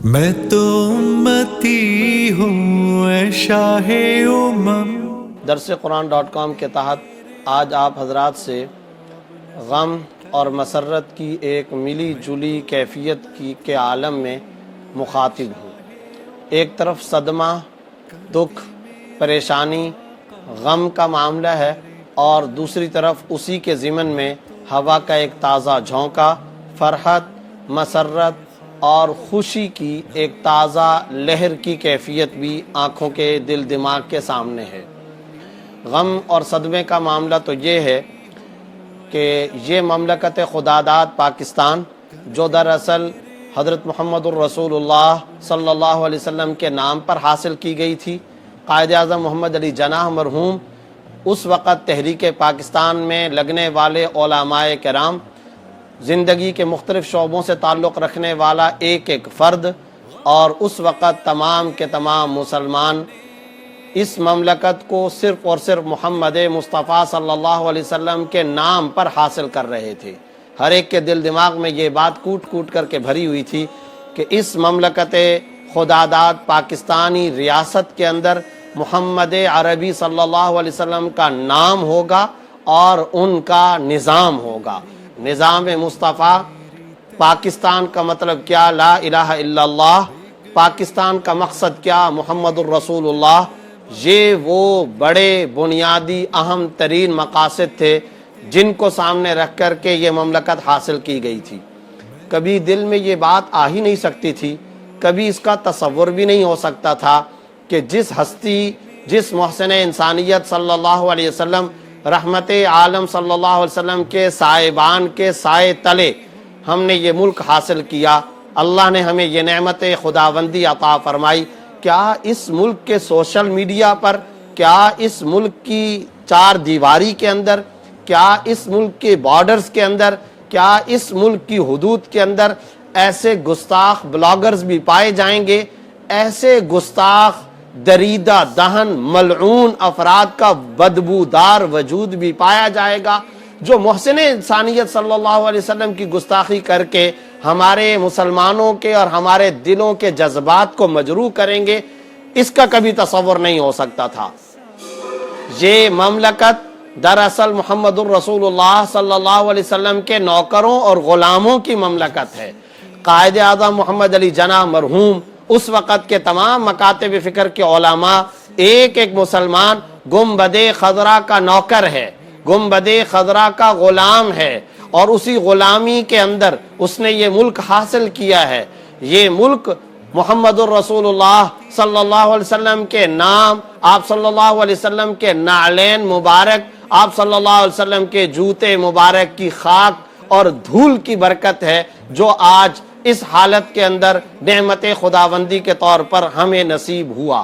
میں تو امتی ہوں اے شاہ درس قرآن.com کے تحت آج آپ حضرات سے غم اور مسرت کی ایک ملی جلی کیفیت کے عالم میں مخاطب ہوں۔ ایک طرف صدمہ، دکھ، پریشانی، غم کا معاملہ ہے اور دوسری طرف اسی کے ضمن میں ہوا کا ایک تازہ جھونکا، فرحت، مسرت اور خوشی کی ایک تازہ لہر کی کیفیت بھی آنکھوں کے دل دماغ کے سامنے ہے۔ غم اور صدمے کا معاملہ تو یہ ہے کہ یہ مملکت خداداد پاکستان جو دراصل حضرت محمد الرسول اللہ صلی اللہ علیہ وسلم کے نام پر حاصل کی گئی تھی، قائد اعظم محمد علی جناح مرحوم اس وقت تحریک پاکستان میں لگنے والے علماء کرام، زندگی کے مختلف شعبوں سے تعلق رکھنے والا ایک ایک فرد اور اس وقت تمام کے تمام مسلمان اس مملکت کو صرف اور صرف محمد مصطفیٰ صلی اللہ علیہ وسلم کے نام پر حاصل کر رہے تھے۔ ہر ایک کے دل دماغ میں یہ بات کوٹ کوٹ کر کے بھری ہوئی تھی کہ اس مملکت خداداد پاکستانی ریاست کے اندر محمد عربی صلی اللہ علیہ وسلم کا نام ہوگا اور ان کا نظام ہوگا۔ نظام مصطفیٰ، پاکستان کا مطلب کیا؟ لا الہ الا اللہ۔ پاکستان کا مقصد کیا؟ محمد الرسول اللہ۔ یہ وہ بڑے بنیادی اہم ترین مقاصد تھے جن کو سامنے رکھ کر کے یہ مملکت حاصل کی گئی تھی۔ کبھی دل میں یہ بات آ ہی نہیں سکتی تھی، کبھی اس کا تصور بھی نہیں ہو سکتا تھا کہ جس ہستی، جس محسن انسانیت صلی اللہ علیہ وسلم، رحمت عالم صلی اللہ علیہ وسلم کے سائبان کے سائے تلے ہم نے یہ ملک حاصل کیا، اللہ نے ہمیں یہ نعمت خداوندی عطا فرمائی، کیا اس ملک کے سوشل میڈیا پر، کیا اس ملک کی چار دیواری کے اندر، کیا اس ملک کے بارڈرز کے اندر، کیا اس ملک کی حدود کے اندر ایسے گستاخ بلاگرز بھی پائے جائیں گے، ایسے گستاخ دریدہ دہن ملعون افراد کا بدبودار وجود بھی پایا جائے گا جو محسن انسانیت صلی اللہ علیہ وسلم کی گستاخی کر کے ہمارے مسلمانوں کے اور ہمارے دلوں کے جذبات کو مجروح کریں گے؟ اس کا کبھی تصور نہیں ہو سکتا تھا۔ یہ مملکت دراصل محمد الرسول اللہ صلی اللہ علیہ وسلم کے نوکروں اور غلاموں کی مملکت ہے۔ قائد اعظم محمد علی جناح مرحوم، اس وقت کے تمام مکاتب فکر کے علماء، ایک ایک مسلمان گنبد خضرا کا نوکر ہے، گنبد خضرا کا غلام ہے، اور اسی غلامی کے اندر اس نے یہ ملک حاصل کیا ہے۔ یہ ملک محمد الرسول اللہ صلی اللہ علیہ وسلم کے نام، آپ صلی اللہ علیہ وسلم کے نعلین مبارک، آپ صلی اللہ علیہ وسلم کے جوتے مبارک کی خاک اور دھول کی برکت ہے جو آج اس حالت کے اندر نعمت خداوندی کے طور پر ہمیں نصیب ہوا۔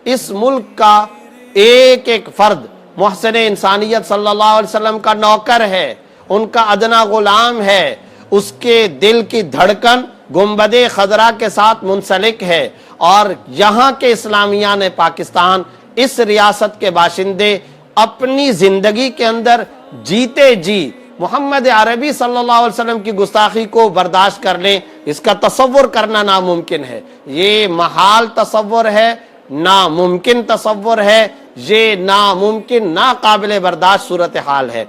اس ملک کا ایک ایک فرد محسن انسانیت صلی اللہ علیہ وسلم کا نوکر ہے، ان کا ادنا غلام ہے، اس کے دل کی دھڑکن گنبد خضرا کے ساتھ منسلک ہے، اور یہاں کے اسلامیان پاکستان، اس ریاست کے باشندے اپنی زندگی کے اندر جیتے جی محمد عربی صلی اللہ علیہ وسلم کی گستاخی کو برداشت کر لیں، اس کا تصور کرنا ناممکن ہے۔ یہ محال تصور ہے، ناممکن تصور ہے، یہ ناممکن، ناقابل برداشت صورتحال ہے۔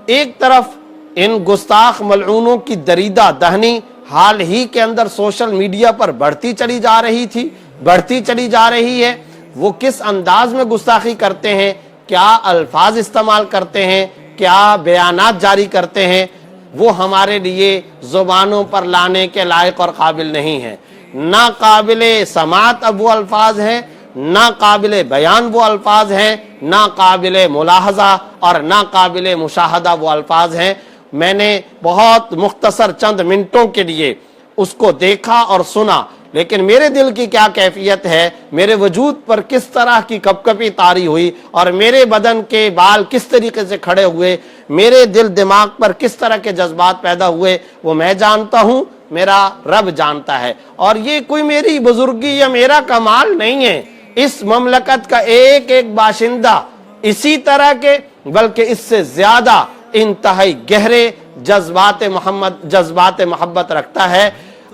ایک طرف ان گستاخ ملعونوں کی دریدہ دہنی حال ہی کے اندر سوشل میڈیا پر بڑھتی چلی جا رہی تھی، بڑھتی چلی جا رہی ہے۔ وہ کس انداز میں گستاخی کرتے ہیں، کیا الفاظ استعمال کرتے ہیں، کیا بیانات جاری کرتے ہیں، وہ ہمارے لیے زبانوں پر لانے کے لائق اور قابل نہیں ہیں۔ نہ قابل سماعت اب وہ الفاظ ہیں، نہ قابل بیان وہ الفاظ ہیں، نہ قابل ملاحظہ اور نہ قابل مشاہدہ وہ الفاظ ہیں۔ میں نے بہت مختصر چند منٹوں کے لیے اس کو دیکھا اور سنا، لیکن میرے دل کی کیا کیفیت ہے، میرے وجود پر کس طرح کی کپکپی طاری ہوئی اور میرے بدن کے بال کس طریقے سے کھڑے ہوئے، میرے دل دماغ پر کس طرح کے جذبات پیدا ہوئے، وہ میں جانتا ہوں، میرا رب جانتا ہے۔ اور یہ کوئی میری بزرگی یا میرا کمال نہیں ہے، اس مملکت کا ایک ایک باشندہ اسی طرح کے بلکہ اس سے زیادہ انتہائی گہرے جذبات محبت رکھتا ہے۔